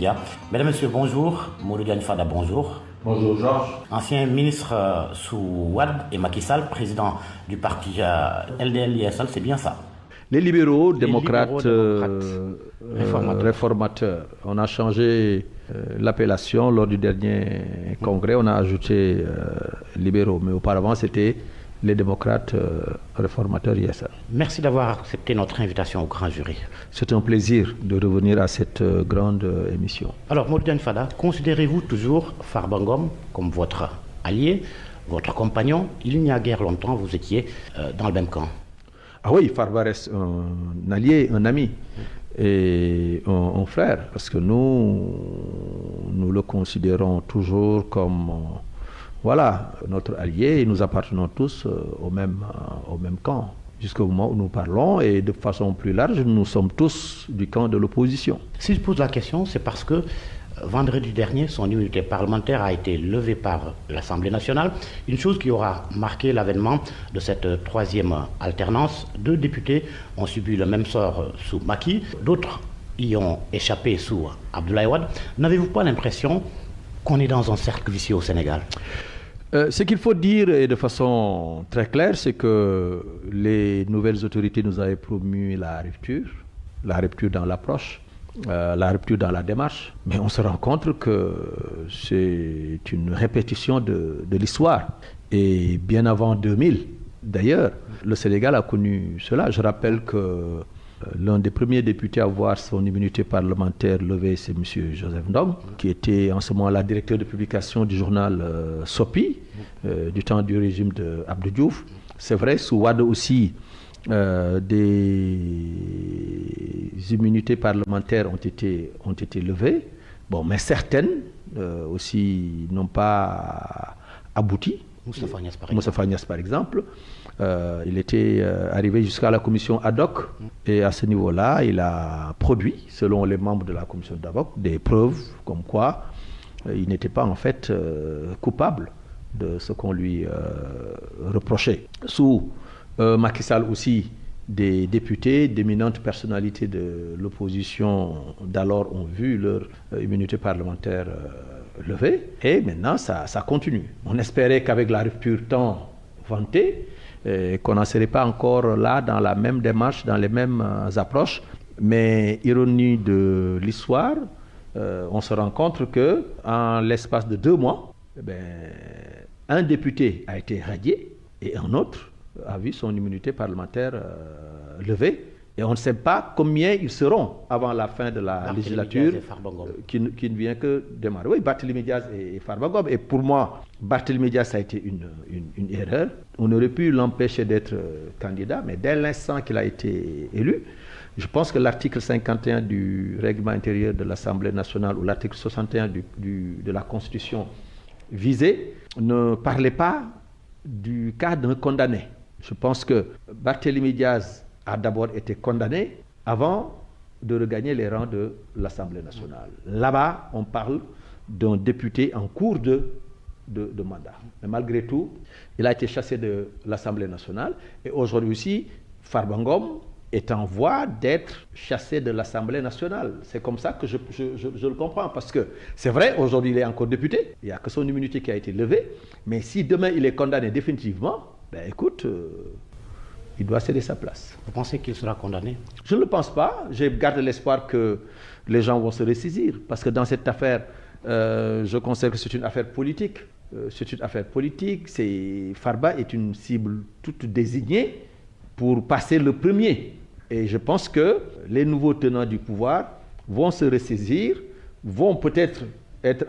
Bien. Mesdames, Messieurs, bonjour. Mamadou Diagne Fada, bonjour. Bonjour Georges. Ancien ministre sous Wade et Macky Sall, président du parti LDL-ISL, c'est bien ça? Les libéraux, démocrates, réformateurs. On a changé l'appellation lors du dernier congrès, on a ajouté libéraux, mais auparavant c'était les démocrates réformateurs ISL. Merci d'avoir accepté notre invitation au grand jury. C'est un plaisir de revenir à cette grande émission. Alors, Mamadou Diagne Fada, considérez-vous toujours Farba Ngom comme votre allié, votre compagnon? Il n'y a guère longtemps, vous étiez dans le même camp. Ah oui, Farba reste un allié, un ami et un frère, parce que nous le considérons toujours comme voilà, notre allié, et nous appartenons tous au même camp, jusqu'au moment où nous parlons, et de façon plus large, nous sommes tous du camp de l'opposition. Si je pose la question, c'est parce que vendredi dernier, son immunité parlementaire a été levée par l'Assemblée nationale, une chose qui aura marqué l'avènement de cette troisième alternance. 2 députés ont subi le même sort sous Macky, d'autres y ont échappé sous Abdoulaye Wade. N'avez-vous pas l'impression qu'on est dans un cercle vicieux au Sénégal? Ce qu'il faut dire, et de façon très claire, c'est que les nouvelles autorités nous avaient promu la rupture dans l'approche, la rupture dans la démarche, mais on se rend compte que c'est une répétition de l'histoire. Et bien avant 2000, d'ailleurs, le Sénégal a connu cela. Je rappelle que l'un des premiers députés à voir son immunité parlementaire levée, c'est M. Joseph Ndong, qui était en ce moment-là directeur de publication du journal Sopi, du temps du régime de Abdou Diouf. C'est vrai, sous Wade aussi, des immunités parlementaires ont été levées, bon, mais certaines aussi n'ont pas abouti. Moustapha Niasse, par exemple. Il était arrivé jusqu'à la commission ad hoc et à ce niveau-là, il a produit, selon les membres de la commission ad hoc, des preuves comme quoi il n'était pas en fait coupable de ce qu'on lui reprochait. Sous Macky Sall aussi, des députés, d'éminentes personnalités de l'opposition d'alors ont vu leur immunité parlementaire levée, et maintenant ça continue. On espérait qu'avec la rupture tant vantée, qu'on n'en serait pas encore là dans la même démarche, dans les mêmes approches, mais ironie de l'histoire, on se rend compte que en l'espace de 2 mois, un député a été radié et un autre a vu son immunité parlementaire levée. Et on ne sait pas combien ils seront avant la fin de la législature qui ne vient que démarrer. Oui, Barthélémy Diaz et Farba Ngom. Et pour moi, Barthélémy Diaz, ça a été une erreur. On aurait pu l'empêcher d'être candidat, mais dès l'instant qu'il a été élu, je pense que l'article 51 du règlement intérieur de l'Assemblée nationale ou l'article 61 de la Constitution visé ne parlait pas du cas d'un condamné. Je pense que Barthélémy Diaz a d'abord été condamné avant de regagner les rangs de l'Assemblée nationale. Là-bas, on parle d'un député en cours de mandat. Mais malgré tout, il a été chassé de l'Assemblée nationale. Et aujourd'hui aussi, Farba Ngom est en voie d'être chassé de l'Assemblée nationale. C'est comme ça que je le comprends. Parce que c'est vrai, aujourd'hui, il est encore député. Il n'y a que son immunité qui a été levée. Mais si demain, il est condamné définitivement, écoute... il doit céder sa place. Vous pensez qu'il sera condamné? Je ne le pense pas. Je garde l'espoir que les gens vont se ressaisir. Parce que dans cette affaire, je considère que c'est une affaire politique. C'est une affaire politique. Farba est une cible toute désignée pour passer le premier. Et je pense que les nouveaux tenants du pouvoir vont se ressaisir, vont peut-être être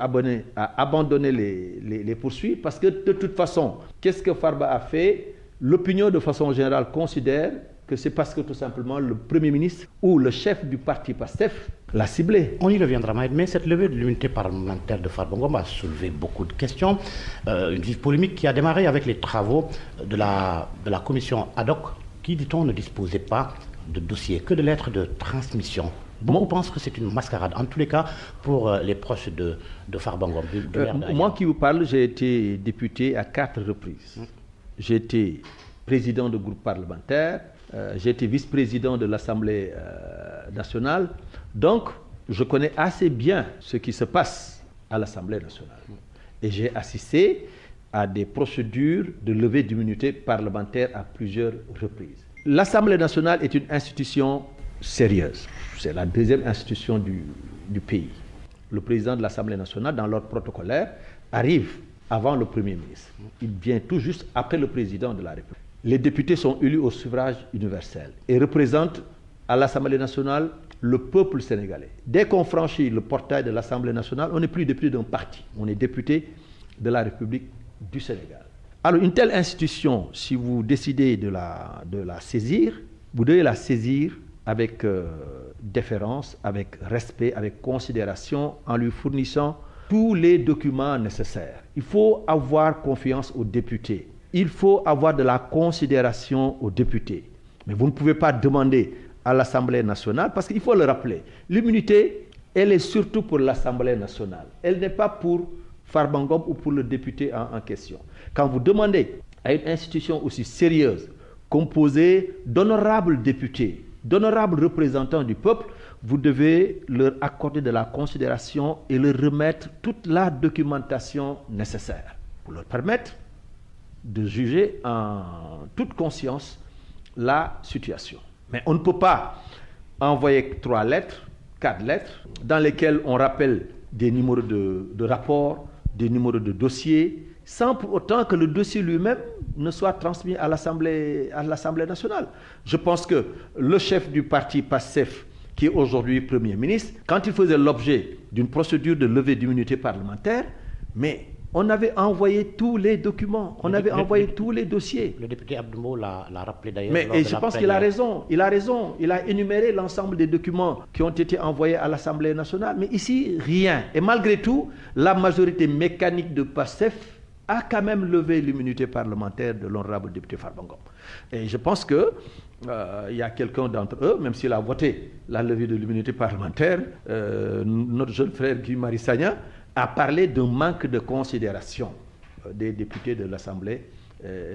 abandonner les poursuites. Parce que de toute façon, qu'est-ce que Farba a fait? L'opinion de façon générale considère que c'est parce que tout simplement le Premier ministre ou le chef du parti PASTEF l'a ciblé. On y reviendra, mais cette levée de l'immunité parlementaire de Farba Ngom a soulevé beaucoup de questions. Une vive polémique qui a démarré avec les travaux de la commission ad hoc qui, dit-on, ne disposait pas de dossier, que de lettres de transmission. Beaucoup pensent que c'est une mascarade, en tous les cas pour les proches de Farba Ngom. Moi qui vous parle, j'ai été député à 4 reprises. J'ai été président de groupe parlementaire, j'ai été vice-président de l'Assemblée nationale. Donc, je connais assez bien ce qui se passe à l'Assemblée nationale. Et j'ai assisté à des procédures de levée d'immunité parlementaire à plusieurs reprises. L'Assemblée nationale est une institution sérieuse. C'est la deuxième institution du pays. Le président de l'Assemblée nationale, dans l'ordre protocolaire, arrive avant le Premier ministre. Il vient tout juste après le président de la République. Les députés sont élus au suffrage universel et représentent à l'Assemblée nationale le peuple sénégalais. Dès qu'on franchit le portail de l'Assemblée nationale, on n'est plus député d'un parti. On est député de la République du Sénégal. Alors une telle institution, si vous décidez de la saisir, vous devez la saisir avec déférence, avec respect, avec considération, en lui fournissant tous les documents nécessaires. Il faut avoir confiance aux députés. Il faut avoir de la considération aux députés. Mais vous ne pouvez pas demander à l'Assemblée nationale, parce qu'il faut le rappeler, l'immunité, elle est surtout pour l'Assemblée nationale. Elle n'est pas pour Farba Ngom ou pour le député en question. Quand vous demandez à une institution aussi sérieuse, composée d'honorables députés, d'honorables représentants du peuple, vous devez leur accorder de la considération et leur remettre toute la documentation nécessaire pour leur permettre de juger en toute conscience la situation. Mais on ne peut pas envoyer 3 lettres, 4 lettres, dans lesquelles on rappelle des numéros de rapport, des numéros de dossier, sans pour autant que le dossier lui-même ne soit transmis à l'Assemblée nationale. Je pense que le chef du parti PASTEF, qui est aujourd'hui Premier ministre, quand il faisait l'objet d'une procédure de levée d'immunité parlementaire, mais on avait envoyé tous les documents, on avait envoyé tous les dossiers. Le député Abdoumo l'a rappelé d'ailleurs. Mais je pense qu'il a raison, il a énuméré l'ensemble des documents qui ont été envoyés à l'Assemblée nationale. Mais ici, rien. Et malgré tout, la majorité mécanique de PASTEF a quand même levé l'immunité parlementaire de l'honorable député Farba Ngom. Et je pense que il y a quelqu'un d'entre eux, même s'il a voté la levée de l'immunité parlementaire, notre jeune frère Guy Marius Sagna, a parlé d'un manque de considération des députés de l'Assemblée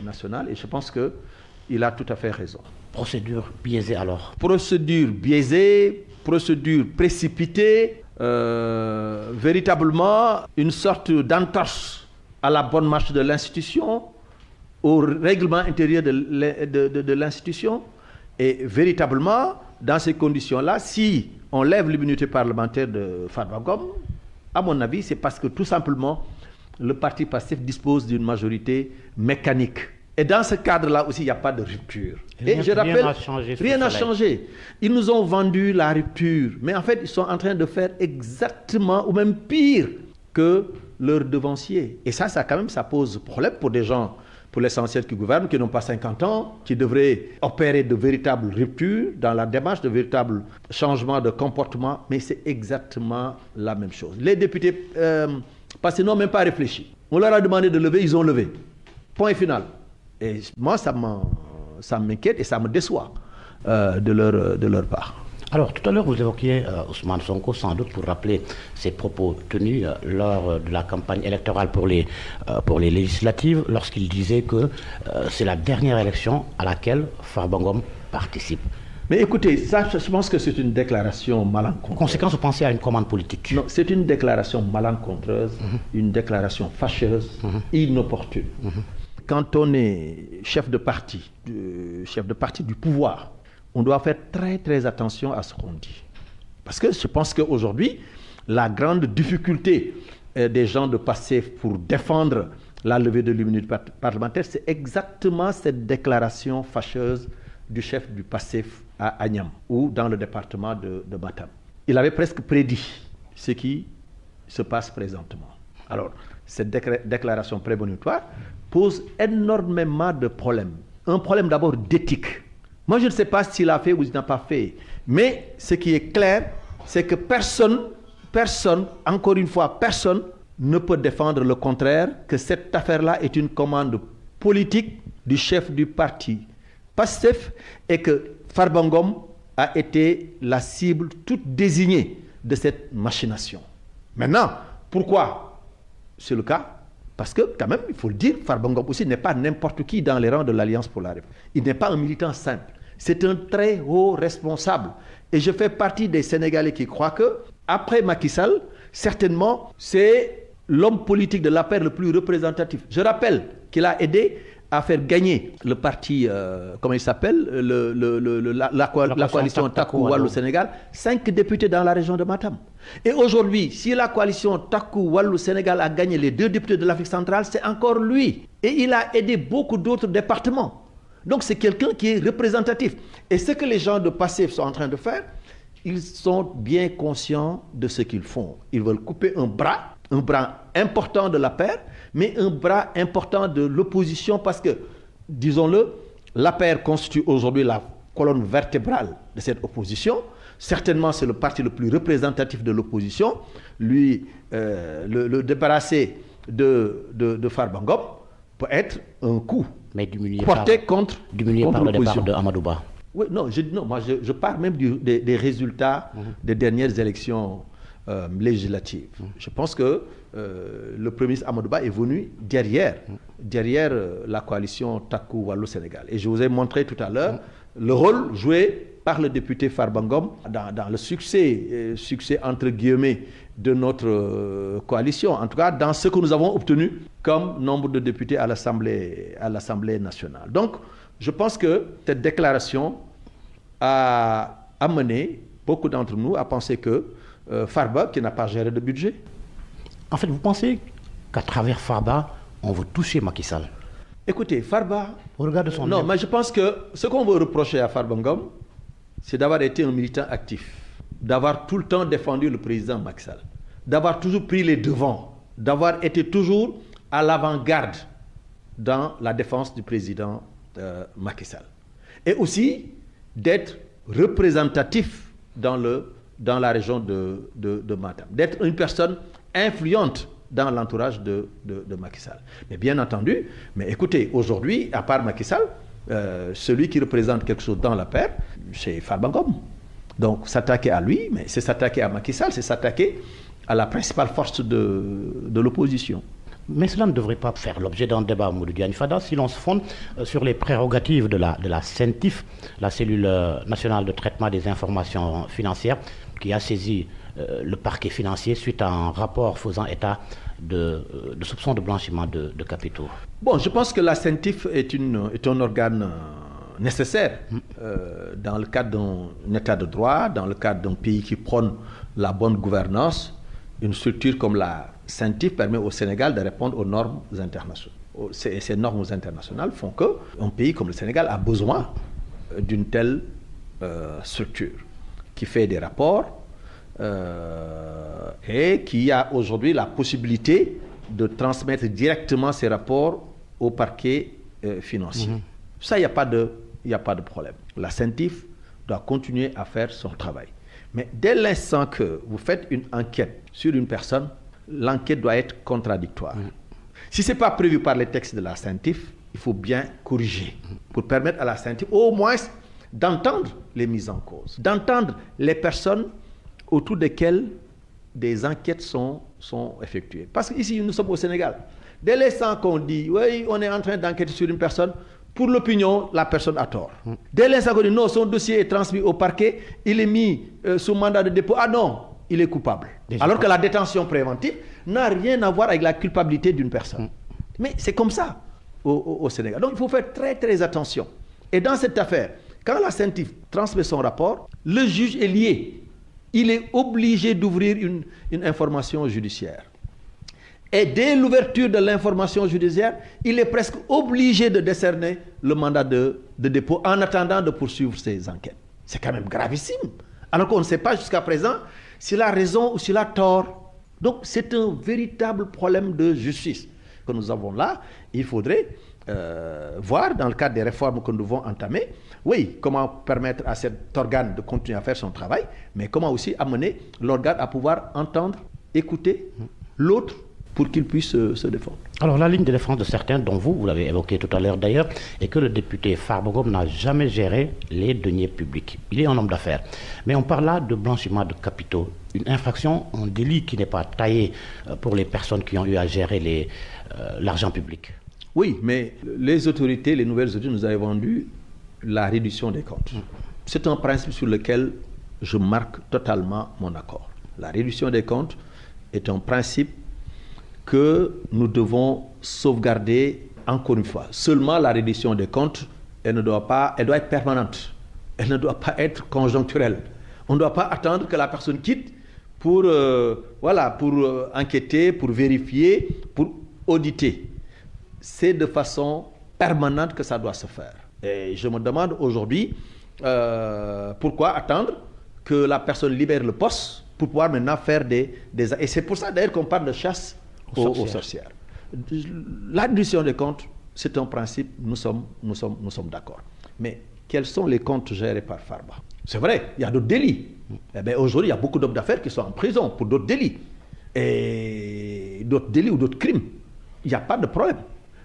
nationale. Et je pense qu'il a tout à fait raison. Procédure biaisée alors? Procédure biaisée, procédure précipitée, véritablement une sorte d'entorse à la bonne marche de l'institution, au règlement intérieur de l'institution. Et véritablement, dans ces conditions-là, si on lève l'immunité parlementaire de Farba Ngom, à mon avis, c'est parce que tout simplement, le parti PASTEF dispose d'une majorité mécanique. Et dans ce cadre-là aussi, il n'y a pas de rupture. Et je rappelle, rien n'a changé. Ils nous ont vendu la rupture. Mais en fait, ils sont en train de faire exactement, ou même pire, que leurs devanciers. Et ça quand même, ça pose problème pour des gens, pour l'essentiel qui gouvernent, qui n'ont pas 50 ans, qui devraient opérer de véritables ruptures dans la démarche, de véritables changements de comportement, mais c'est exactement la même chose. Les députés, parce qu'ils n'ont même pas réfléchi. On leur a demandé de lever, ils ont levé. Point final. Et moi, ça m'inquiète et ça me déçoit de leur part. Alors, tout à l'heure, vous évoquiez Ousmane Sonko, sans doute pour rappeler ses propos tenus lors de la campagne électorale pour les législatives, lorsqu'il disait que c'est la dernière élection à laquelle Farba Ngom participe. Mais écoutez, ça, je pense que c'est une déclaration malencontreuse. En conséquence, vous pensez à une commande politique? Non, c'est une déclaration malencontreuse, une déclaration fâcheuse, inopportune. Quand on est chef de parti du pouvoir, on doit faire très très attention à ce qu'on dit. Parce que je pense qu'aujourd'hui, la grande difficulté des gens de PASTEF pour défendre la levée de l'immunité parlementaire, c'est exactement cette déclaration fâcheuse du chef du PASTEF à Agnam ou dans le département de Matam. Il avait presque prédit ce qui se passe présentement. Alors, cette déclaration prémonitoire pose énormément de problèmes. Un problème d'abord d'éthique. Moi, je ne sais pas s'il a fait ou s'il n'a pas fait. Mais ce qui est clair, c'est que personne, encore une fois, personne ne peut défendre le contraire, que cette affaire-là est une commande politique du chef du parti PASTEF et que Farba Ngom a été la cible toute désignée de cette machination. Maintenant, pourquoi c'est le cas? Parce que, quand même, il faut le dire, Farba Ngom aussi n'est pas n'importe qui dans les rangs de l'Alliance pour la République. Il n'est pas un militant simple. C'est un très haut responsable. Et je fais partie des Sénégalais qui croient que après Macky Sall, certainement, c'est l'homme politique de l'APR le plus représentatif. Je rappelle qu'il a aidé à faire gagner le parti, comment il s'appelle, la coalition Taku Wallu Sénégal, 5 députés dans la région de Matam. Et aujourd'hui, si la coalition Taku Wallu Sénégal a gagné les 2 députés de l'Afrique centrale, c'est encore lui. Et il a aidé beaucoup d'autres départements. Donc c'est quelqu'un qui est représentatif. Et ce que les gens de Pastef sont en train de faire, ils sont bien conscients de ce qu'ils font. Ils veulent couper un bras important de l'APR, mais un bras important de l'opposition parce que, disons-le, l'APR constitue aujourd'hui la colonne vertébrale de cette opposition. Certainement, c'est le parti le plus représentatif de l'opposition. Lui, le débarrasser de Farba Ngom peut être un coup porté contre le départ de Amadou Ba. Oui, non, moi je parle même des résultats des dernières élections législatives. Je pense que le Premier ministre Amadou Ba est venu derrière la coalition Taku Wallu Sénégal. Et je vous ai montré tout à l'heure le rôle joué par le député Farba Ngom dans le succès entre guillemets de notre coalition. En tout cas, dans ce que nous avons obtenu comme nombre de députés à l'Assemblée nationale. Donc, je pense que cette déclaration a amené beaucoup d'entre nous à penser que Farba, qui n'a pas géré de budget. En fait, vous pensez qu'à travers Farba, on veut toucher Macky Sall? Écoutez, Farba... Regarde son... Non, mais je pense que ce qu'on veut reprocher à Farba Ngom, c'est d'avoir été un militant actif, d'avoir tout le temps défendu le président Macky Sall, d'avoir toujours pris les devants, d'avoir été toujours à l'avant-garde dans la défense du président Macky Sall. Et aussi d'être représentatif dans la région de Matam, d'être une personne influente dans l'entourage de Macky Sall. Mais bien entendu, mais écoutez, aujourd'hui, à part Macky Sall, celui qui représente quelque chose dans la paire, c'est Farba Ngom. Donc s'attaquer à lui, mais c'est s'attaquer à Macky Sall, c'est s'attaquer à la principale force de l'opposition. Mais cela ne devrait pas faire l'objet d'un débat, Mamadou Diagne Fada, si l'on se fonde sur les prérogatives de la CENTIF, la cellule nationale de traitement des informations financières, qui a saisi le parquet financier suite à un rapport faisant état de soupçons de blanchiment de capitaux. Bon, je pense que la CENTIF est un organe nécessaire dans le cadre d'un état de droit, dans le cadre d'un pays qui prône la bonne gouvernance. Une structure comme la CENTIF permet au Sénégal de répondre aux normes internationales. Ces normes internationales font qu'un pays comme le Sénégal a besoin d'une telle structure qui fait des rapports et qui a aujourd'hui la possibilité de transmettre directement ces rapports au parquet financier. Ça, il n'y a pas de problème. La CENTIF doit continuer à faire son travail. Mais dès l'instant que vous faites une enquête sur une personne, l'enquête doit être contradictoire. Si ce n'est pas prévu par les textes de la CENTIF, il faut bien corriger pour permettre à la CENTIF au moins d'entendre les mises en cause, d'entendre les personnes autour desquelles des enquêtes sont effectuées. Parce qu'ici, nous sommes au Sénégal. Dès l'instant qu'on dit, oui, on est en train d'enquêter sur une personne, pour l'opinion, la personne a tort. Dès l'instant qu'on dit, non, son dossier est transmis au parquet, il est mis sous mandat de dépôt, ah non, il est coupable. Alors que la détention préventive n'a rien à voir avec la culpabilité d'une personne. Mais c'est comme ça au Sénégal. Donc il faut faire très très attention. Et dans cette affaire, quand la CENTIF transmet son rapport, le juge est lié. Il est obligé d'ouvrir une information judiciaire. Et dès l'ouverture de l'information judiciaire, il est presque obligé de décerner le mandat de dépôt en attendant de poursuivre ses enquêtes. C'est quand même gravissime. Alors qu'on ne sait pas jusqu'à présent s'il a raison ou s'il a tort. Donc c'est un véritable problème de justice que nous avons là. Il faudrait voir dans le cadre des réformes que nous devons entamer, oui, comment permettre à cet organe de continuer à faire son travail, mais comment aussi amener l'organe à pouvoir entendre, écouter l'autre pour qu'il puisse se défendre. Alors la ligne de défense de certains, dont vous l'avez évoqué tout à l'heure d'ailleurs, est que le député Farba Ngom n'a jamais géré les deniers publics. Il est un homme d'affaires. Mais on parle là de blanchiment de capitaux, une infraction, un délit qui n'est pas taillé pour les personnes qui ont eu à gérer l'argent public. Oui, mais les nouvelles autorités nous avaient vendu la réduction des comptes. C'est un principe sur lequel je marque totalement mon accord. La reddition des comptes est un principe que nous devons sauvegarder encore une fois. Seulement la reddition des comptes, elle doit être permanente. Elle ne doit pas être conjoncturelle. On ne doit pas attendre que la personne quitte pour enquêter, pour vérifier, pour auditer. C'est de façon permanente que ça doit se faire. Et je me demande aujourd'hui pourquoi attendre que la personne libère le poste pour pouvoir maintenant faire des... Et c'est pour ça d'ailleurs qu'on parle de chasse aux sorcières. La reddition des comptes, c'est un principe, nous sommes d'accord. Mais quels sont les comptes gérés par Farba? C'est vrai, il y a d'autres délits. Eh bien, aujourd'hui, il y a beaucoup d'hommes d'affaires qui sont en prison pour d'autres délits. Et d'autres délits ou d'autres crimes. Il n'y a pas de problème.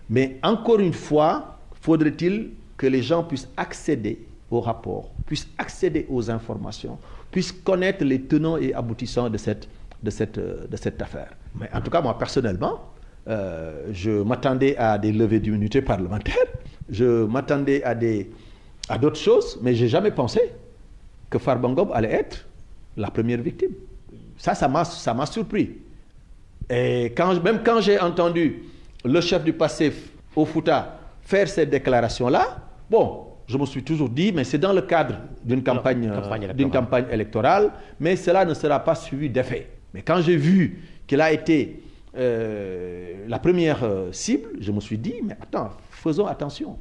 Mais encore une fois, faudrait-il que les gens puissent accéder aux rapports, puissent accéder aux informations, puissent connaître les tenants et aboutissants de cette affaire. Mais en tout cas, moi, personnellement, je m'attendais à des levées d'immunité parlementaire, je m'attendais à d'autres choses, mais je n'ai jamais pensé que Farba Ngom allait être la première victime. Ça m'a surpris. Et même quand j'ai entendu le chef du PASTEF au Fouta faire cette déclaration-là, bon, je me suis toujours dit, mais c'est dans le cadre d'une campagne électorale, mais cela ne sera pas suivi d'effet. Mais quand j'ai vu qu'il a été la première cible, je me suis dit, mais attends, faisons attention.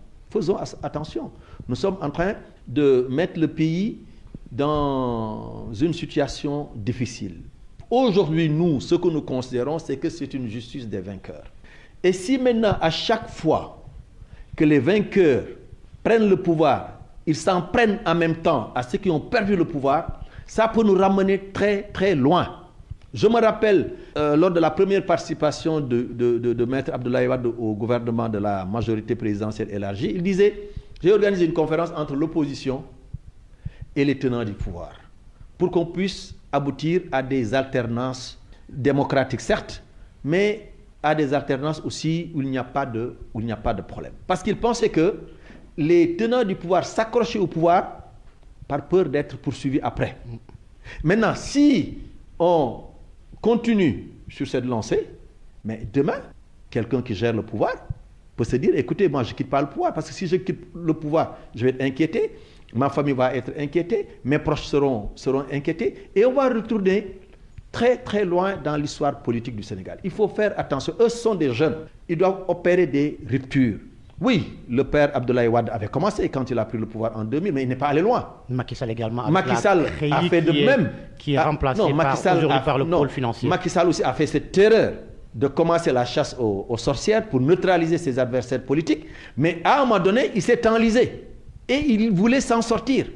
Nous sommes en train de mettre le pays dans une situation difficile. Aujourd'hui, nous, ce que nous considérons, c'est que c'est une justice des vainqueurs. Et si maintenant, à chaque fois que les vainqueurs prennent le pouvoir, ils s'en prennent en même temps à ceux qui ont perdu le pouvoir, ça peut nous ramener très très loin. Je me rappelle, lors de la première participation de Maître Abdoulaye Wade au gouvernement de la majorité présidentielle élargie, il disait, j'ai organisé une conférence entre l'opposition et les tenants du pouvoir, pour qu'on puisse aboutir à des alternances démocratiques, certes, mais à des alternances aussi où il n'y a pas de problème. Parce qu'il pensait que les tenants du pouvoir s'accrochaient au pouvoir par peur d'être poursuivis après. Maintenant, si on continue sur cette lancée, mais demain, quelqu'un qui gère le pouvoir peut se dire, écoutez, moi je ne quitte pas le pouvoir, parce que si je quitte le pouvoir, je vais être inquiété, ma famille va être inquiétée, mes proches seront inquiétés, et on va retourner très très loin dans l'histoire politique du Sénégal. Il faut faire attention, eux sont des jeunes, ils doivent opérer des ruptures. Oui, le père Abdoulaye Wade avait commencé quand il a pris le pouvoir en 2000, mais il n'est pas allé loin. Macky Sall également. Macky Sall a fait de même. Qui est remplacé par le pôle financier. Macky Sall aussi a fait cette erreur de commencer la chasse aux sorcières pour neutraliser ses adversaires politiques. Mais à un moment donné, il s'est enlisé. Et il voulait s'en sortir.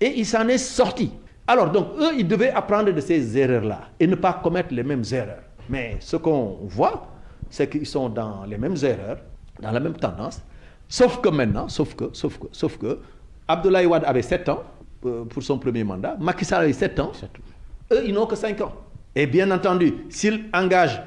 Et il s'en est sorti. Alors, donc, eux, ils devaient apprendre de ces erreurs-là et ne pas commettre les mêmes erreurs. Mais ce qu'on voit, c'est qu'ils sont dans les mêmes erreurs, dans la même tendance. Sauf que maintenant, sauf que Abdoulaye Wade avait 7 ans pour son premier mandat, Macky Sall avait 7 ans, eux, ils n'ont que 5 ans. Et bien entendu, s'ils engagent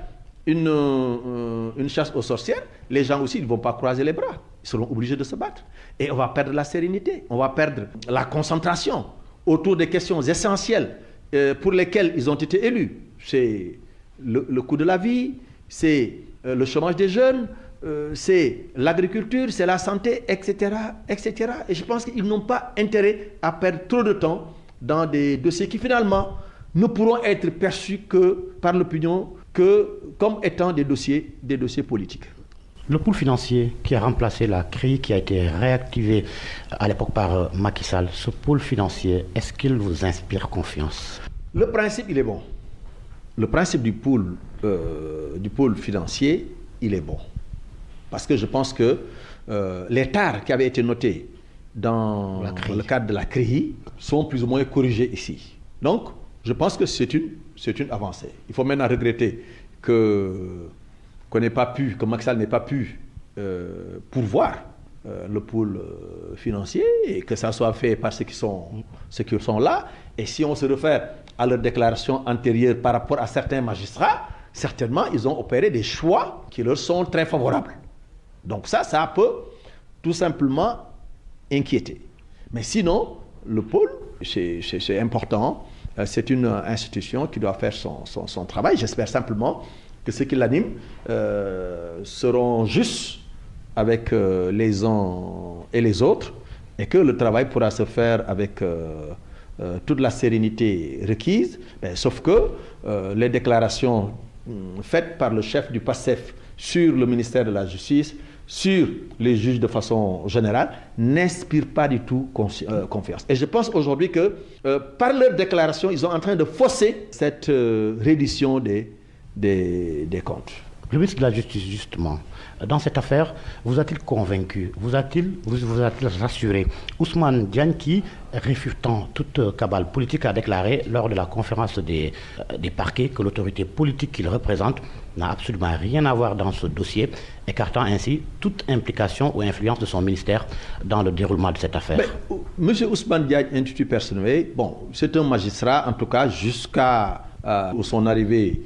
une chasse aux sorcières, les gens aussi ne vont pas croiser les bras. Ils seront obligés de se battre. Et on va perdre la sérénité, on va perdre la concentration autour des questions essentielles pour lesquelles ils ont été élus. C'est le coût de la vie, c'est le chômage des jeunes, c'est l'agriculture, c'est la santé, etc., etc. Et je pense qu'ils n'ont pas intérêt à perdre trop de temps dans des dossiers qui finalement ne pourront être perçus que par l'opinion comme étant des dossiers politiques. Le pôle financier qui a remplacé la CRI, qui a été réactivé à l'époque par Macky Sall, ce pôle financier, est-ce qu'il vous inspire confiance? Le principe, il est bon. Le principe du pôle financier, il est bon. Parce que je pense que les tares qui avaient été notés dans le cadre de la CRI sont plus ou moins corrigés ici. Donc, je pense que c'est une avancée. Il faut maintenant regretter que Macky Sall n'ait pas pu pourvoir le pôle financier et que ça soit fait par ceux qui sont là. Et si on se réfère à leur déclaration antérieure par rapport à certains magistrats, certainement ils ont opéré des choix qui leur sont très favorables. Donc ça peut tout simplement inquiéter. Mais sinon, le pôle, c'est important. c'est une institution qui doit faire son travail. J'espère simplement que ceux qui l'animent seront justes avec les uns et les autres et que le travail pourra se faire avec toute la sérénité requise, sauf que les déclarations faites par le chef du PASTEF sur le ministère de la Justice, sur les juges de façon générale, n'inspirent pas du tout confiance. Et je pense aujourd'hui que par leurs déclarations, ils sont en train de fausser cette reddition des comptes. Le ministre de la Justice, justement, dans cette affaire, vous a-t-il convaincu, vous a-t-il rassuré? Ousmane Diagne, qui, réfutant toute cabale politique, a déclaré lors de la conférence des parquets que l'autorité politique qu'il représente n'a absolument rien à voir dans ce dossier, écartant ainsi toute implication ou influence de son ministère dans le déroulement de cette affaire. M. Ousmane Diagne, institut personnel, c'est un magistrat, en tout cas, jusqu'à son arrivée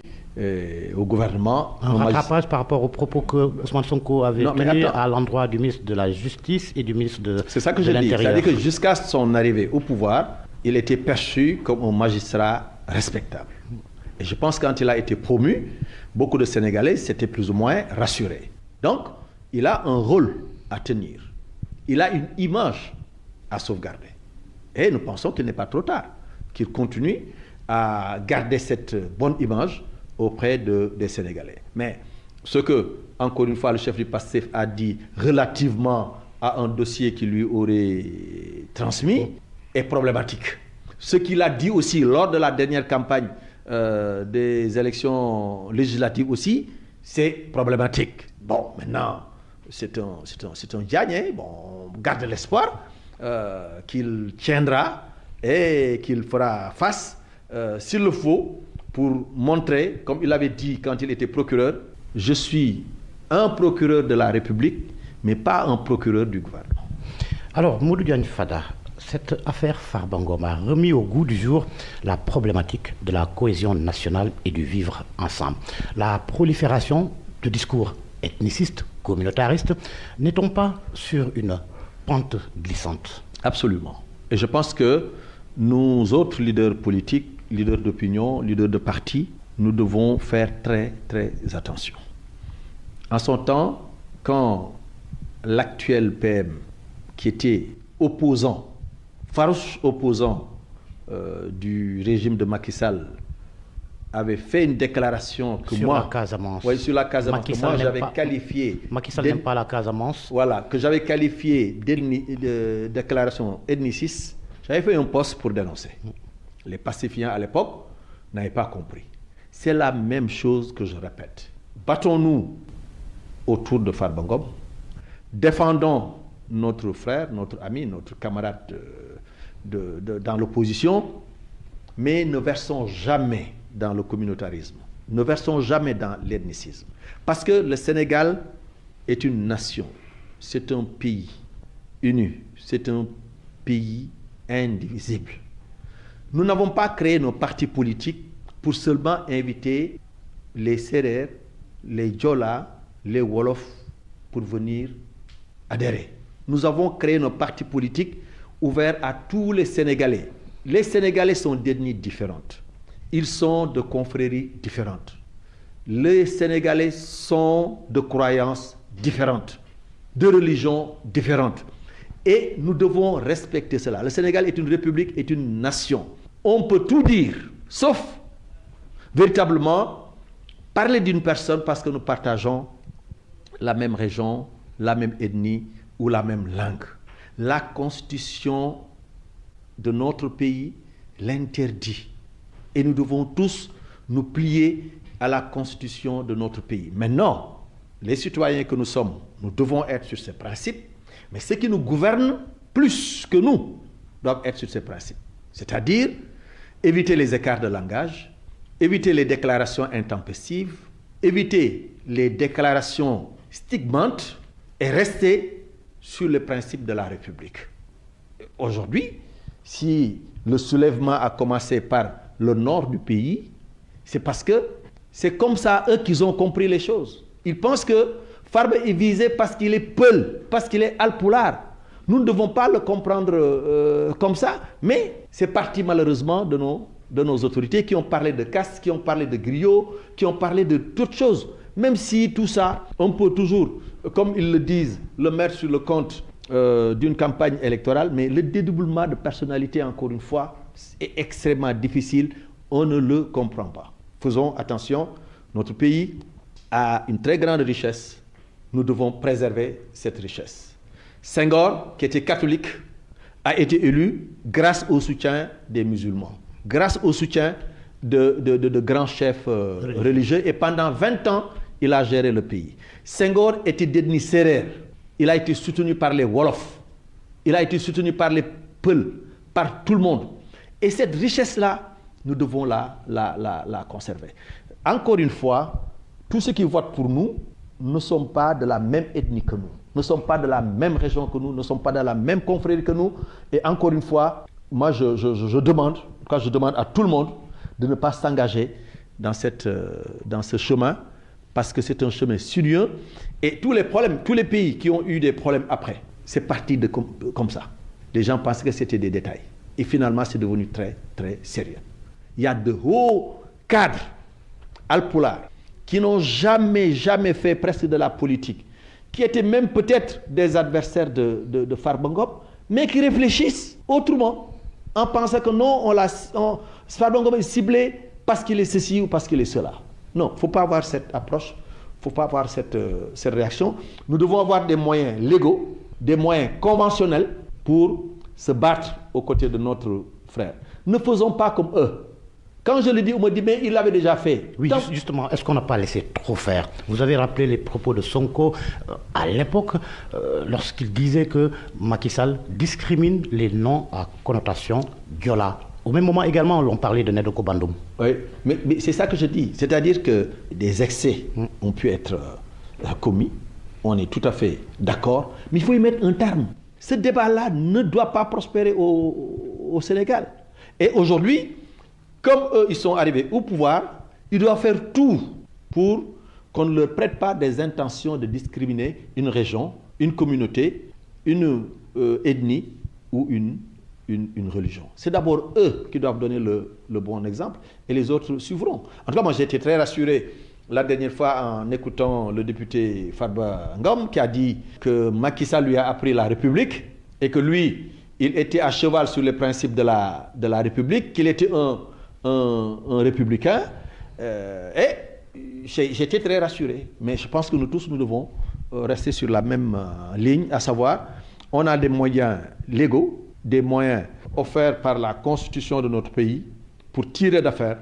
au gouvernement. Un rattrapage par rapport aux propos que Ousmane Sonko avait tenus à l'endroit du ministre de la Justice et du ministre de l'Intérieur. C'est ça que je dis. C'est-à-dire que jusqu'à son arrivée au pouvoir, il était perçu comme un magistrat respectable. Et je pense que quand il a été promu, beaucoup de Sénégalais s'étaient plus ou moins rassurés. Donc, il a un rôle à tenir. Il a une image à sauvegarder. Et nous pensons qu'il n'est pas trop tard, qu'il continue à garder cette bonne image auprès des Sénégalais. Mais ce que, encore une fois, le chef du PASTEF a dit relativement à un dossier qui lui aurait transmis est problématique. Ce qu'il a dit aussi lors de la dernière campagne des élections législatives aussi, c'est problématique. Bon, maintenant, c'est un Diagne, on garde l'espoir qu'il tiendra et qu'il fera face, s'il le faut, pour montrer, comme il avait dit quand il était procureur, je suis un procureur de la République, mais pas un procureur du gouvernement. Alors, Modou Diagne Fada, cette affaire Farba Ngom a remis au goût du jour la problématique de la cohésion nationale et du vivre ensemble. La prolifération de discours ethnicistes, communautaristes, n'est-on pas sur une pente glissante? Absolument. Et je pense que nous autres leaders politiques, leaders d'opinion, leaders de parti, nous devons faire très, très attention. En son temps, quand l'actuel PM, qui était opposant, farouche opposant du régime de Macky Sall, avait fait une déclaration que sur moi... la Casamance. Oui, sur la Casamance. Que moi, j'avais qualifié... Macky Sall n'aime pas la Casamance. Voilà, que j'avais qualifié de déclaration ethniciste. J'avais fait un post pour dénoncer. Les pacifiens à l'époque n'avaient pas compris. C'est la même chose que je répète. Battons-nous autour de Farba Ngom. Défendons notre frère, notre ami, notre camarade dans l'opposition, mais ne versons jamais dans le communautarisme. Ne versons jamais dans l'ethnicisme. Parce que le Sénégal est une nation. C'est un pays uni. C'est un pays indivisible. Nous n'avons pas créé nos partis politiques pour seulement inviter les Sérères, les Djola, les Wolof pour venir adhérer. Nous avons créé nos partis politiques ouverts à tous les Sénégalais. Les Sénégalais sont d'ethnies différentes. Ils sont de confréries différentes. Les Sénégalais sont de croyances différentes, de religions différentes. Et nous devons respecter cela. Le Sénégal est une république, est une nation. On peut tout dire, sauf véritablement parler d'une personne parce que nous partageons la même région, la même ethnie ou la même langue. La constitution de notre pays l'interdit. Et nous devons tous nous plier à la constitution de notre pays. Maintenant, les citoyens que nous sommes, nous devons être sur ces principes, mais ceux qui nous gouvernent plus que nous doivent être sur ces principes. C'est-à-dire éviter les écarts de langage, éviter les déclarations intempestives, éviter les déclarations stigmantes et rester sur le principe de la République. Aujourd'hui, si le soulèvement a commencé par le nord du pays, c'est parce que c'est comme ça, eux, qu'ils ont compris les choses. Ils pensent que Farba est visé parce qu'il est Peul, parce qu'il est Alpulaar. Nous ne devons pas le comprendre comme ça, mais c'est parti malheureusement de nos de nos autorités qui ont parlé de caste, qui ont parlé de griot, qui ont parlé de toutes choses. Même si tout ça, on peut toujours, comme ils le disent, le mettre sur le compte d'une campagne électorale, mais le dédoublement de personnalité, encore une fois, est extrêmement difficile. On ne le comprend pas. Faisons attention, notre pays a une très grande richesse. Nous devons préserver cette richesse. Senghor, qui était catholique, a été élu grâce au soutien des musulmans, grâce au soutien de grands chefs religieux. Et pendant 20 ans, il a géré le pays. Senghor était d'ethnie sérère. Il a été soutenu par les Wolofs. Il a été soutenu par les Peuls, par tout le monde. Et cette richesse-là, nous devons la conserver. Encore une fois, tous ceux qui votent pour nous ne sont pas de la même ethnie que nous, ne sont pas de la même région que nous, ne sont pas de la même confrérie que nous. Et encore une fois, moi je demande à tout le monde de ne pas s'engager dans ce chemin, parce que c'est un chemin sinueux. Et tous les pays qui ont eu des problèmes après, c'est parti comme ça. Les gens pensaient que c'était des détails. Et finalement, c'est devenu très, très sérieux. Il y a de hauts cadres alpulaar qui n'ont jamais fait presque de la politique, qui étaient même peut-être des adversaires de Farba Ngom, mais qui réfléchissent autrement, en pensant que non, Farba Ngom est ciblé parce qu'il est ceci ou parce qu'il est cela. Non, il ne faut pas avoir cette approche, il ne faut pas avoir cette réaction. Nous devons avoir des moyens légaux, des moyens conventionnels pour se battre aux côtés de notre frère. Ne faisons pas comme eux. Quand je le dis, on me dit, mais il l'avait déjà fait. Oui, justement, est-ce qu'on n'a pas laissé trop faire? Vous avez rappelé les propos de Sonko à l'époque, lorsqu'il disait que Macky Sall discrimine les noms à connotation Diola. Au même moment également, on parlait de Nedoko Bandoum. Oui, mais c'est ça que je dis. C'est-à-dire que des excès ont pu être commis. On est tout à fait d'accord. Mais il faut y mettre un terme. Ce débat-là ne doit pas prospérer au Sénégal. Et aujourd'hui, comme eux, ils sont arrivés au pouvoir, ils doivent faire tout pour qu'on ne leur prête pas des intentions de discriminer une région, une communauté, une ethnie ou une religion. C'est d'abord eux qui doivent donner le bon exemple et les autres suivront. En tout cas, moi j'ai été très rassuré la dernière fois en écoutant le député Farba Ngom qui a dit que Macky Sall lui a appris la République et que lui, il était à cheval sur les principes de la République, qu'il était un républicain. Et j'étais très rassuré. Mais je pense que nous tous, nous devons rester sur la même ligne, à savoir, on a des moyens légaux, des moyens offerts par la constitution de notre pays pour tirer d'affaire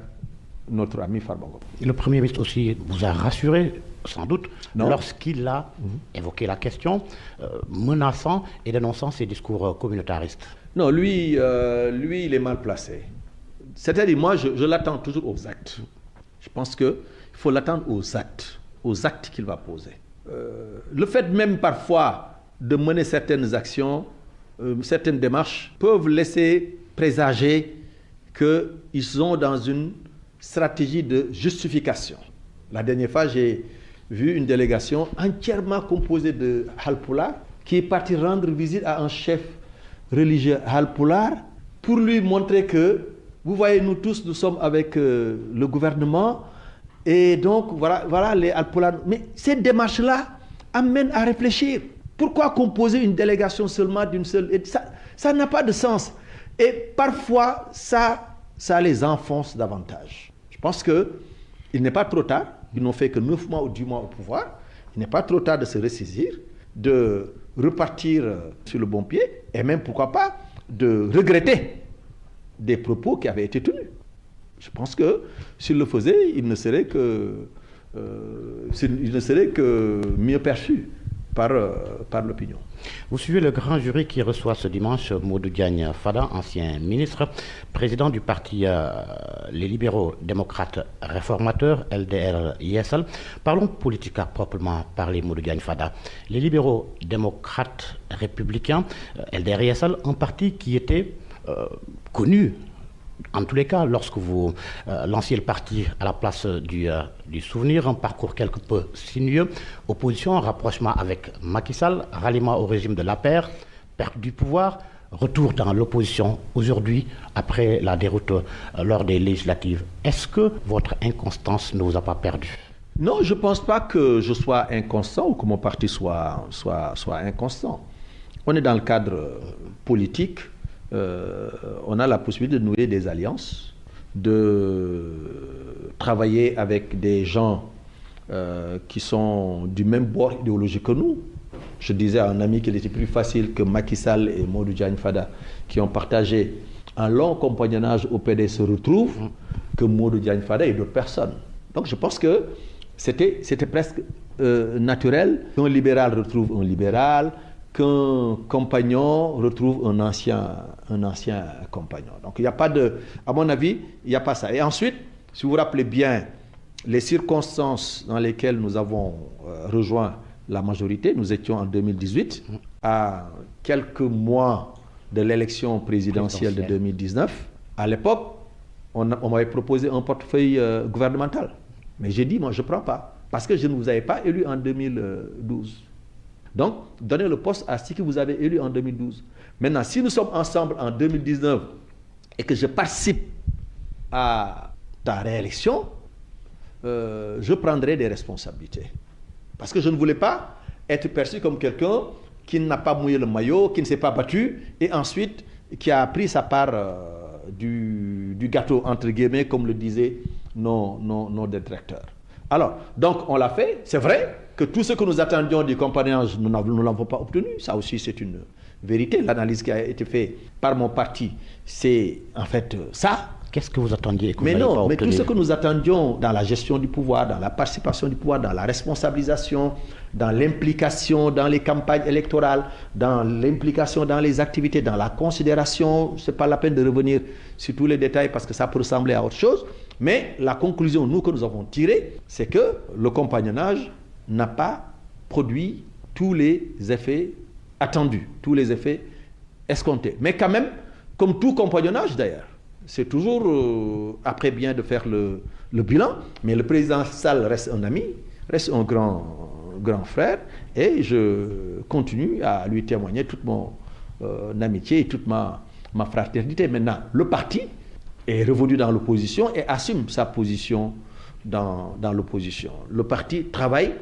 notre ami Farba Ngom. Le Premier ministre aussi vous a rassuré, sans doute, lorsqu'il a évoqué la question, menaçant et dénonçant ses discours communautaristes. Non, lui, il est mal placé. C'est-à-dire, moi, je l'attends toujours aux actes. Je pense qu'il faut l'attendre aux actes qu'il va poser. Le fait même parfois de mener certaines actions, certaines démarches, peuvent laisser présager qu'ils sont dans une stratégie de justification. La dernière fois, j'ai vu une délégation entièrement composée de Halpulaar qui est partie rendre visite à un chef religieux Halpulaar pour lui montrer que, vous voyez, nous tous, nous sommes avec le gouvernement et donc voilà les Halpulaar. Mais cette démarche-là amène à réfléchir. Pourquoi composer une délégation seulement d'une seule... Ça n'a pas de sens. Et parfois, ça les enfonce davantage. Je pense qu'il n'est pas trop tard. Ils n'ont fait que 9 mois ou 10 mois au pouvoir. Il n'est pas trop tard de se ressaisir, de repartir sur le bon pied et même, pourquoi pas, de regretter des propos qui avaient été tenus. Je pense que s'il le faisait, il ne serait que mieux perçu par l'opinion. Vous suivez le grand jury qui reçoit ce dimanche Modou Diagne Fada, ancien ministre, président du parti Les Libéraux Démocrates Réformateurs, LDR-ISL. Parlons politique à proprement parler, Modou Diagne Fada. Les Libéraux Démocrates Républicains, LDR-ISL, un parti qui était connu. En tous les cas, lorsque vous lanciez le parti à la place du souvenir, un parcours quelque peu sinueux, opposition, rapprochement avec Macky Sall, ralliement au régime de l'APR, perte du pouvoir, retour dans l'opposition aujourd'hui, après la déroute lors des législatives. Est-ce que votre inconstance ne vous a pas perdu? Non, je ne pense pas que je sois inconstant ou que mon parti soit inconstant. On est dans le cadre politique, on a la possibilité de nouer des alliances, de travailler avec des gens qui sont du même bord idéologique que nous. Je disais à un ami qu'il était plus facile que Macky Sall et Modou Diagne Fada, qui ont partagé un long compagnonnage au PDS, se retrouvent, que Modou Diagne Fada et d'autres personnes. Donc je pense que c'était presque naturel qu'un libéral retrouve un libéral, qu'un compagnon retrouve un ancien compagnon. Donc il n'y a pas de, à mon avis, il n'y a pas ça. Et ensuite, si vous vous rappelez bien, les circonstances dans lesquelles nous avons rejoint la majorité, nous étions en 2018, à quelques mois de l'élection présidentielle de 2019. À l'époque, on m'avait proposé un portefeuille gouvernemental. Mais j'ai dit, moi, je ne prends pas. Parce que je ne vous avais pas élu en 2012. Donc, donnez le poste à ceux qui vous avez élu en 2012. Maintenant, si nous sommes ensemble en 2019 et que je participe à ta réélection, je prendrai des responsabilités. Parce que je ne voulais pas être perçu comme quelqu'un qui n'a pas mouillé le maillot, qui ne s'est pas battu, et ensuite qui a pris sa part du gâteau, entre guillemets, comme le disaient nos détracteurs. Alors, donc on l'a fait. C'est vrai que tout ce que nous attendions du compagnonnage, nous ne l'avons pas obtenu. Ça aussi, c'est une vérité. L'analyse qui a été faite par mon parti, c'est en fait ça. Qu'est-ce que vous attendiez que mais non, mais tout ce que nous attendions dans la gestion du pouvoir, dans la participation du pouvoir, dans la responsabilisation, dans l'implication dans les campagnes électorales, dans l'implication dans les activités, dans la considération, ce n'est pas la peine de revenir sur tous les détails parce que ça peut ressembler à autre chose. Mais la conclusion, nous, que nous avons tirée, c'est que le compagnonnage n'a pas produit tous les effets attendus, tous les effets escomptés. Mais quand même, comme tout compagnonnage d'ailleurs, c'est toujours après bien de faire le bilan, mais le président Sall reste un ami, reste un grand frère, et je continue à lui témoigner toute mon amitié et toute ma fraternité. Maintenant, le parti est revenu dans l'opposition et assume sa position dans l'opposition. Le parti travaille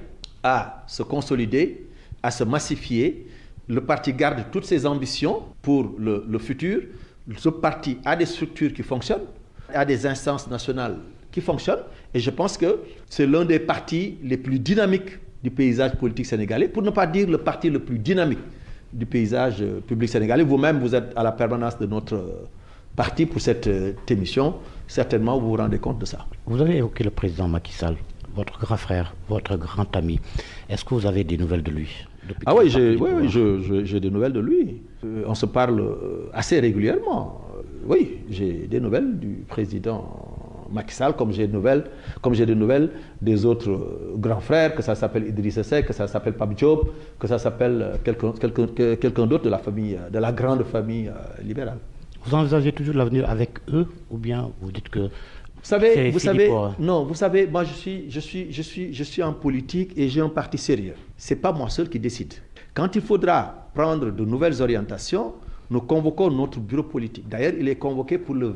à se consolider, à se massifier. Le parti garde toutes ses ambitions pour le futur. Ce parti a des structures qui fonctionnent, a des instances nationales qui fonctionnent, et je pense que c'est l'un des partis les plus dynamiques du paysage politique sénégalais, pour ne pas dire le parti le plus dynamique du paysage public sénégalais. Vous-même, vous êtes à la permanence de notre parti pour cette émission. Certainement, vous vous rendez compte de ça. Vous avez évoqué le président Macky Sall, votre grand frère, votre grand ami. Est-ce que vous avez des nouvelles de lui? Ah oui, j'ai des nouvelles de lui. On se parle assez régulièrement. Oui, j'ai des nouvelles du président Macky Sall, comme j'ai des nouvelles des autres grands frères, que ça s'appelle Idrissa Seck, que ça s'appelle Pape Diop, que ça s'appelle quelqu'un d'autre de la famille, de la grande famille libérale. Vous envisagez toujours l'avenir avec eux, ou bien vous dites que vous savez, moi je suis en politique et j'ai un parti sérieux. C'est pas moi seul qui décide. Quand il faudra prendre de nouvelles orientations, nous convoquons notre bureau politique. D'ailleurs, il est convoqué pour le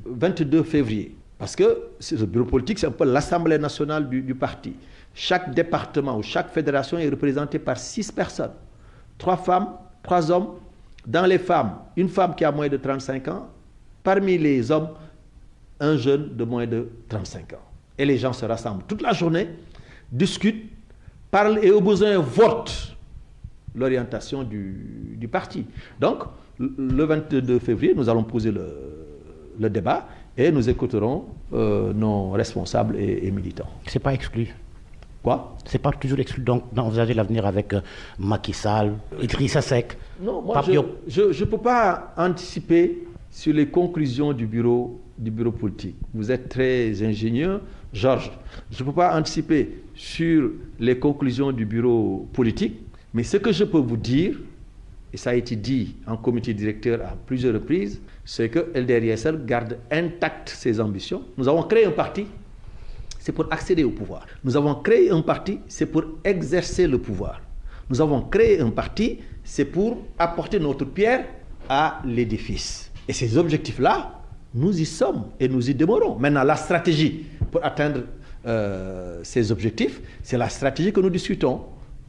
22 février. Parce que ce bureau politique, c'est un peu l'Assemblée nationale du parti. Chaque département ou chaque fédération est représenté par 6 personnes. 3 femmes, 3 hommes. Dans les femmes, une femme qui a moins de 35 ans. Parmi les hommes, un jeune de moins de 35 ans. Et les gens se rassemblent toute la journée, discutent, parlent et au besoin votent l'orientation du parti. Donc, le 22 février, nous allons poser le débat et nous écouterons nos responsables et militants. Ce n'est pas exclu. Quoi? C'est pas toujours exclu d'envisager l'avenir avec Macky Sall, Idrissa Seck. Non, moi je ne peux pas anticiper sur les conclusions du bureau politique. Vous êtes très ingénieux, Georges. Je ne peux pas anticiper sur les conclusions du bureau politique, mais ce que je peux vous dire, et ça a été dit en comité directeur à plusieurs reprises, c'est que LDRSL garde intactes ses ambitions. Nous avons créé un parti, c'est pour accéder au pouvoir. Nous avons créé un parti, c'est pour exercer le pouvoir. Nous avons créé un parti, c'est pour apporter notre pierre à l'édifice. Et ces objectifs-là, nous y sommes et nous y demeurons. Maintenant, la stratégie pour atteindre ces objectifs, c'est la stratégie que nous discutons.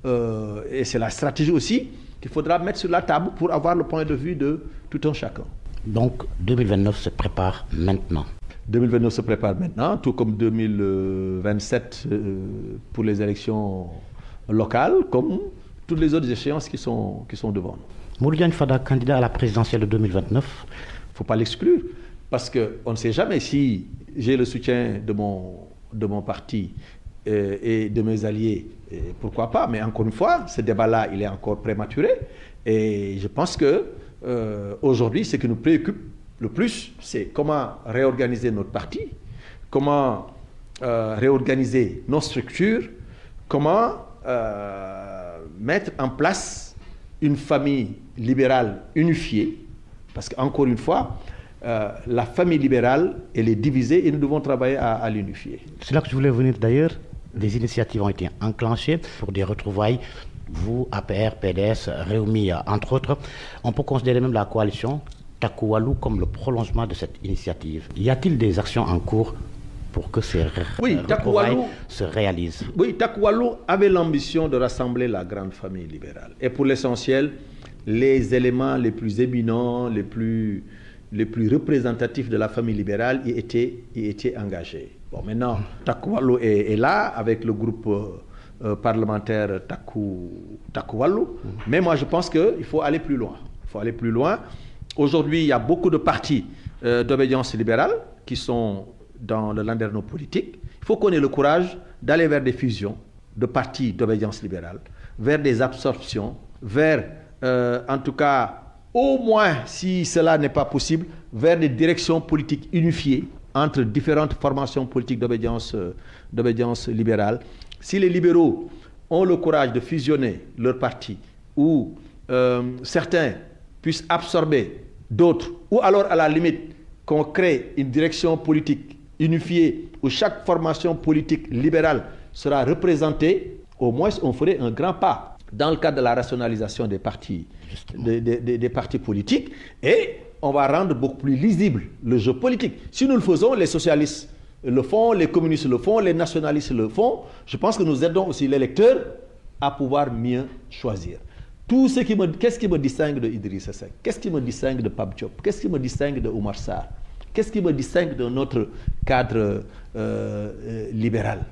Et c'est la stratégie aussi qu'il faudra mettre sur la table pour avoir le point de vue de tout un chacun. Donc 2029 se prépare maintenant. 2029 se prépare maintenant, tout comme 2027 pour les élections locales, comme toutes les autres échéances qui sont devant nous. Modou Diagne Fada, candidat à la présidentielle de 2029. Il ne faut pas l'exclure, parce qu'on ne sait jamais si j'ai le soutien de mon parti et de mes alliés, et pourquoi pas, mais encore une fois, ce débat-là, il est encore prématuré, et je pense que aujourd'hui, ce qui nous préoccupe le plus, c'est comment réorganiser notre parti, comment réorganiser nos structures, comment mettre en place une famille libérale unifiée, parce qu'encore une fois, la famille libérale, elle est divisée et nous devons travailler à l'unifier. C'est là que je voulais venir d'ailleurs. Des initiatives ont été enclenchées pour des retrouvailles. Vous, APR, PDS, Rewmi, entre autres. On peut considérer même la coalition Taku Wallu comme le prolongement de cette initiative. Y a-t-il des actions en cours pour que ces retrouvailles se réalisent? Oui, Taku Wallu avait l'ambition de rassembler la grande famille libérale. Et pour l'essentiel, les éléments les plus éminents, les plus représentatifs de la famille libérale y étaient engagés. Bon, maintenant, Taku Wallu est là avec le groupe parlementaire Taku Wallu. Mais moi, je pense qu'il faut aller plus loin. Il faut aller plus loin. Aujourd'hui, il y a beaucoup de partis d'obédience libérale qui sont dans le landerneau politique. Il faut qu'on ait le courage d'aller vers des fusions de partis d'obédience libérale, vers des absorptions, vers, en tout cas, au moins, si cela n'est pas possible, vers des directions politiques unifiées entre différentes formations politiques d'obédience libérale. Si les libéraux ont le courage de fusionner leurs partis, ou certains puissent absorber d'autres, ou alors à la limite qu'on crée une direction politique unifiée où chaque formation politique libérale sera représentée, au moins on ferait un grand pas dans le cadre de la rationalisation des partis, des partis politiques, et on va rendre beaucoup plus lisible le jeu politique. Si nous le faisons, les socialistes le font, les communistes le font, les nationalistes le font, je pense que nous aidons aussi l'électeur à pouvoir mieux choisir. Qu'est-ce qui me distingue de Idrissa Seck? Qu'est-ce qui me distingue de Pape Diop? Qu'est-ce qui me distingue de Oumar Sarr? Qu'est-ce qui me distingue de notre cadre libéral?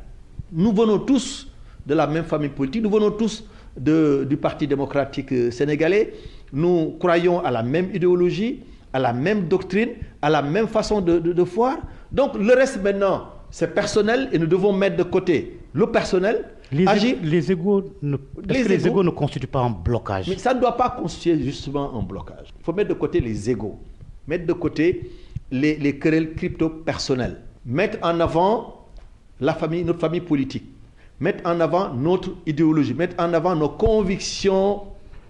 Nous venons tous de la même famille politique, nous venons tous du Parti démocratique sénégalais, nous croyons à la même idéologie, à la même doctrine, à la même façon de voir. Donc le reste maintenant, c'est personnel et nous devons mettre de côté le personnel. Les égos ne constituent pas un blocage. Mais ça ne doit pas constituer justement un blocage. Il faut mettre de côté les égos, mettre de côté les querelles crypto-personnelles, mettre en avant notre famille politique, mettre en avant notre idéologie, mettre en avant nos convictions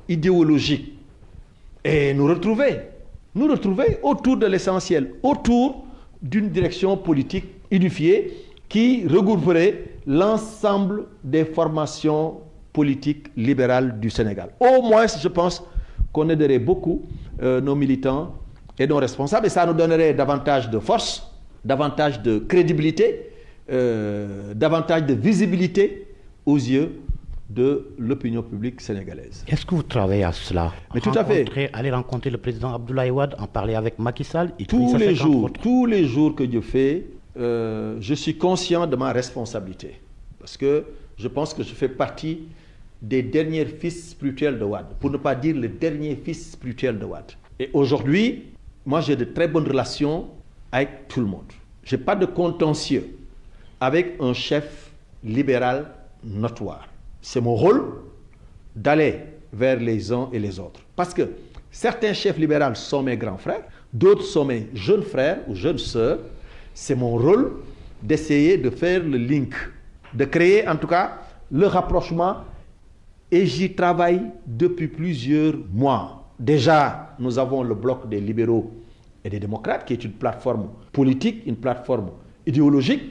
idéologiques et nous retrouver autour de l'essentiel, autour d'une direction politique unifiée qui regrouperait l'ensemble des formations politiques libérales du Sénégal. Au moins, je pense qu'on aiderait beaucoup nos militants et nos responsables, et ça nous donnerait davantage de force, davantage de crédibilité, davantage de visibilité aux yeux de l'opinion publique sénégalaise. Est-ce que vous travaillez à cela? Mais tout à fait. Aller rencontrer le président Abdoulaye Wade, en parler avec Macky Sall et tous les jours que je fais, je suis conscient de ma responsabilité. Parce que je pense que je fais partie des derniers fils spirituels de Wade, pour ne pas dire le dernier fils spirituel de Wade. Et aujourd'hui, moi j'ai de très bonnes relations avec tout le monde. Je n'ai pas de contentieux avec un chef libéral notoire. C'est mon rôle d'aller vers les uns et les autres. Parce que certains chefs libéraux sont mes grands frères, d'autres sont mes jeunes frères ou jeunes sœurs. C'est mon rôle d'essayer de faire le link, de créer en tout cas le rapprochement, et j'y travaille depuis plusieurs mois. Déjà, nous avons le bloc des libéraux et des démocrates, qui est une plateforme politique, une plateforme idéologique.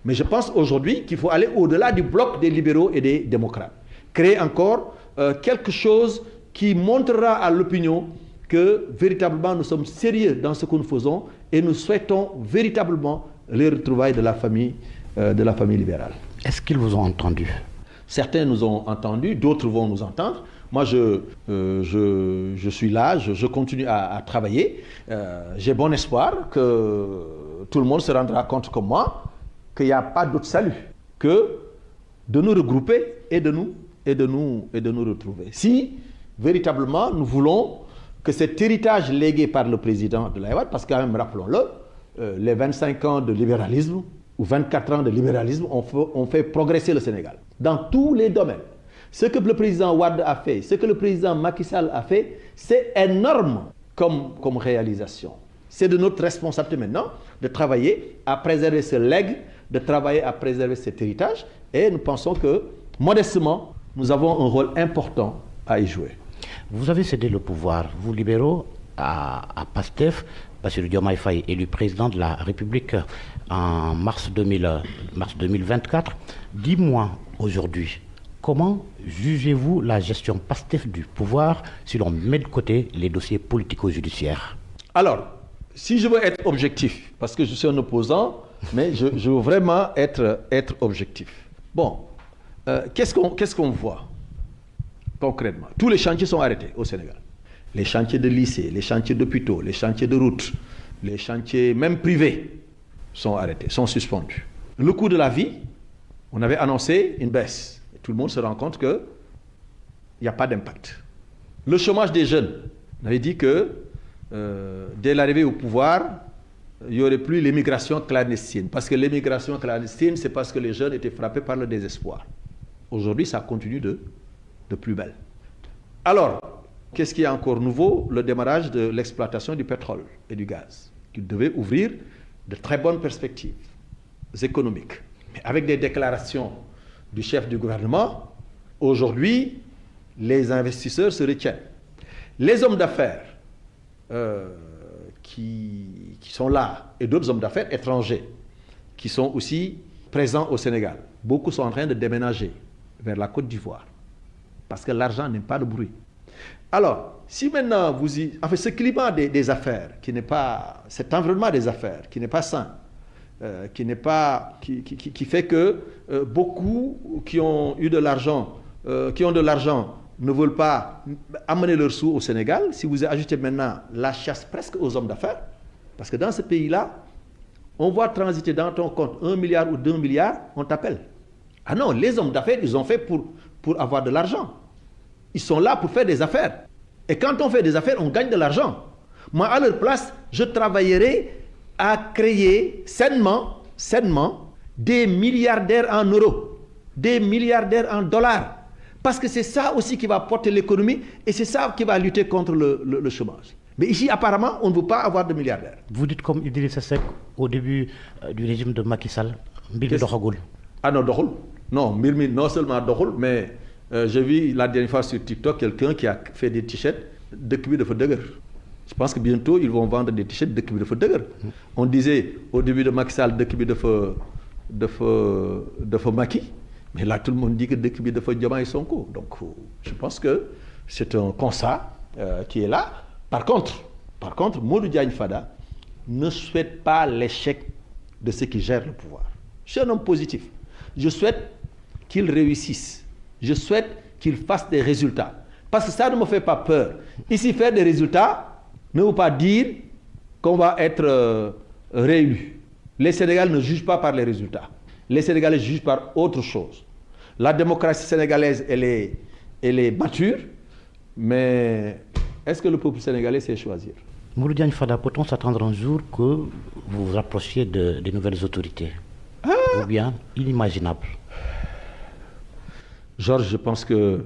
Mais je pense aujourd'hui qu'il faut aller au-delà du bloc des libéraux et des démocrates. Créer encore quelque chose qui montrera à l'opinion que véritablement nous sommes sérieux dans ce que nous faisons et nous souhaitons véritablement les retrouvailles de la famille libérale. Est-ce qu'ils vous ont entendu? Certains nous ont entendus, d'autres vont nous entendre. Moi, je suis là, je continue à travailler. J'ai bon espoir que tout le monde se rendra compte comme moi qu'il n'y a pas d'autre salut que de nous regrouper et de nous retrouver. Si véritablement nous voulons que cet héritage légué par le président de l'Aïwad, parce que quand même, rappelons-le, les 25 ans de libéralisme ou 24 ans de libéralisme ont fait progresser le Sénégal dans tous les domaines. Ce que le président Wade a fait, ce que le président Macky Sall a fait, c'est énorme comme réalisation. C'est de notre responsabilité maintenant de travailler à préserver ce legs, de travailler à préserver cet héritage, et nous pensons que, modestement, nous avons un rôle important à y jouer. Vous avez cédé le pouvoir, vous libéraux, à PASTEF, Bassirou Diomaye Faye, élu président de la République en mars 2024. 10 mois aujourd'hui, comment jugez-vous la gestion PASTEF du pouvoir si l'on met de côté les dossiers politico-judiciaires? Alors, si je veux être objectif, parce que je suis un opposant, mais je veux vraiment être objectif. Bon, qu'est-ce qu'on voit concrètement? Tous les chantiers sont arrêtés au Sénégal. Les chantiers de lycées, les chantiers d'hôpitaux, les chantiers de routes, les chantiers même privés sont arrêtés, sont suspendus. Le coût de la vie, on avait annoncé une baisse. Tout le monde se rend compte qu'il n'y a pas d'impact. Le chômage des jeunes, on avait dit que dès l'arrivée au pouvoir, il n'y aurait plus l'émigration clandestine. Parce que l'émigration clandestine, c'est parce que les jeunes étaient frappés par le désespoir. Aujourd'hui, ça continue de plus belle. Alors, qu'est-ce qui est encore nouveau? Le démarrage de l'exploitation du pétrole et du gaz, qui devait ouvrir de très bonnes perspectives économiques. Mais avec des déclarations du chef du gouvernement, aujourd'hui, les investisseurs se retiennent. Les hommes d'affaires qui sont là, et d'autres hommes d'affaires étrangers qui sont aussi présents au Sénégal, beaucoup sont en train de déménager vers la Côte d'Ivoire, parce que l'argent n'aime pas le bruit. Alors, si maintenant ce climat des affaires, qui n'est pas, cet environnement des affaires, qui n'est pas sain, qui fait que beaucoup qui ont eu de l'argent, ne veulent pas amener leurs sous au Sénégal, si vous ajoutez maintenant la chasse presque aux hommes d'affaires, parce que dans ce pays-là, on voit transiter dans ton compte 1 milliard ou 2 milliards, on t'appelle. Ah non, les hommes d'affaires, ils ont fait pour avoir de l'argent. Ils sont là pour faire des affaires. Et quand on fait des affaires, on gagne de l'argent. Moi, à leur place, je travaillerai à créer sainement des milliardaires en euros, des milliardaires en dollars. Parce que c'est ça aussi qui va porter l'économie et c'est ça qui va lutter contre le chômage. Mais ici, apparemment, on ne veut pas avoir de milliardaires. Vous dites comme Idrissa Seck au début du régime de Macky Sall, Mbirmi doxagul. Ah non, doxul. Non, Mbirmi non seulement doxul, mais j'ai vu la dernière fois sur TikTok quelqu'un qui a fait des t-shirts de Dëkk bi dafa dëgër. Je pense que bientôt, ils vont vendre des t-shirts de Dëkk bi dafa dëgër. On disait au début de Macky Sall, Dëkk bi dafa Macky. Mais là, tout le monde dit que Dëkk bi dafa Diomaye Sonko. Donc, je pense que c'est un constat qui est là. Par contre, Modou Diagne Fada ne souhaite pas l'échec de ceux qui gèrent le pouvoir. Je suis un homme positif. Je souhaite qu'il réussisse. Je souhaite qu'il fasse des résultats. Parce que ça ne me fait pas peur. Ici, faire des résultats ne veut pas dire qu'on va être réélu. Les Sénégalais ne jugent pas par les résultats. Les Sénégalais jugent par autre chose. La démocratie sénégalaise, elle est mature, mais est-ce que le peuple sénégalais sait choisir? Modou Diagne Fada, peut-on s'attendre un jour que vous vous rapprochiez des nouvelles autorités? Ou bien inimaginable? Georges, je pense que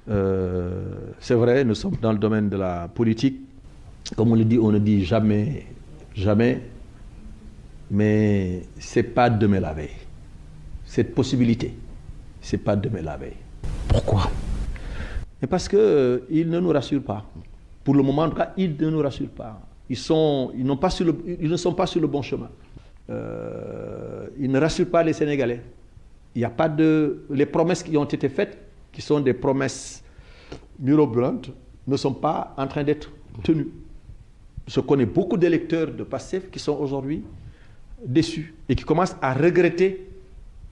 c'est vrai, nous sommes dans le domaine de la politique. Comme on le dit, on ne dit jamais, jamais, mais ce n'est pas demain la veille. Cette possibilité, ce n'est pas demain la veille. Pourquoi? Mais parce qu'ils ne nous rassurent pas. Pour le moment, en tout cas, ils ne nous rassurent pas. Ils ne sont pas sur le bon chemin. Ils ne rassurent pas les Sénégalais. Il n'y a pas les promesses qui ont été faites, qui sont des promesses mirobolantes ne sont pas en train d'être tenues. Je connais beaucoup d'électeurs de PASTEF qui sont aujourd'hui déçus et qui commencent à regretter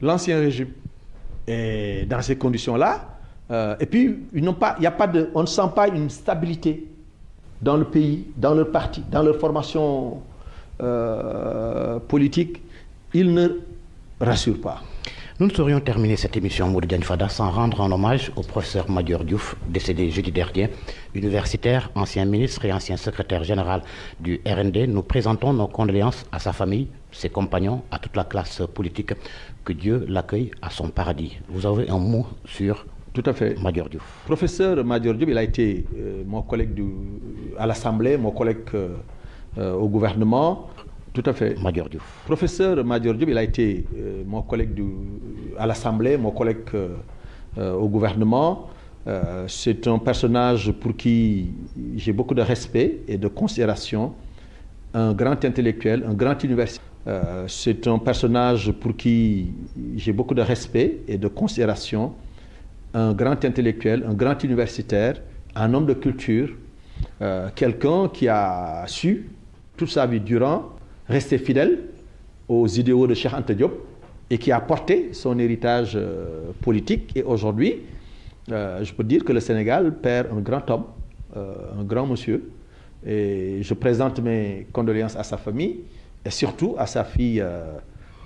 l'ancien régime. Et dans ces conditions-là, et puis on ne sent pas une stabilité dans le pays, dans leur parti, dans leur formation politique. Ils ne rassurent pas. Nous ne saurions terminer cette émission Modou Diagne Fada sans rendre un hommage au professeur Madior Diouf, décédé jeudi dernier, universitaire, ancien ministre et ancien secrétaire général du RND. Nous présentons nos condoléances à sa famille, ses compagnons, à toute la classe politique. Que Dieu l'accueille à son paradis. Vous avez un mot sur Tout à fait. Madior Diouf. Professeur Madior Diouf, il a été mon collègue à l'Assemblée, mon collègue au gouvernement. Tout à fait. Madior Diouf. Professeur Madior Diouf, il a été mon collègue à l'Assemblée, mon collègue au gouvernement. C'est un personnage pour qui j'ai beaucoup de respect et de considération. Un grand intellectuel, un grand universitaire. C'est un personnage pour qui j'ai beaucoup de respect et de considération. Un grand intellectuel, un grand universitaire, un homme de culture, quelqu'un qui a su, toute sa vie durant, rester fidèle aux idéaux de Cheikh Anta Diop et qui a porté son héritage politique. Et aujourd'hui, je peux dire que le Sénégal perd un grand homme, un grand monsieur. Et je présente mes condoléances à sa famille et surtout à sa fille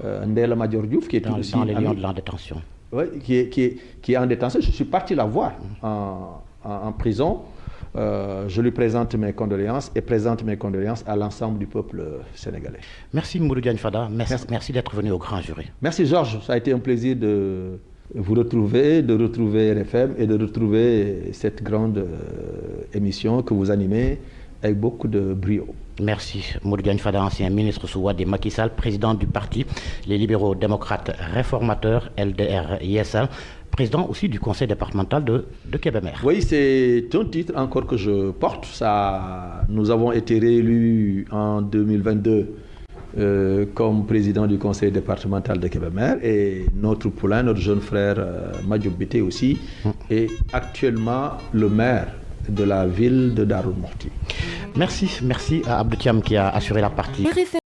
Ndella Madior Diouf, qui est dans les lieux de la détention. Oui, qui est en détention. Je suis parti la voir en prison. Je lui présente mes condoléances et présente mes condoléances à l'ensemble du peuple sénégalais. Merci Modou Diagne Fada, merci d'être venu au grand jury. Merci Georges, ça a été un plaisir de vous retrouver, de retrouver RFM et de retrouver cette grande émission que vous animez avec beaucoup de brio. Merci. Modou Diagne Fada, ancien ministre sous Wade Macky Sall, président du parti Les Libéraux Démocrates Réformateurs, LDR-ISL, président aussi du conseil départemental de Kébémer. Oui, c'est un titre encore que je porte. Nous avons été réélus en 2022 comme président du conseil départemental de Kébémer et notre poulain, notre jeune frère Madiop Biteye aussi, est actuellement le maire de la ville de Darou Mouhty. Merci à Abdou Thiam qui a assuré la partie.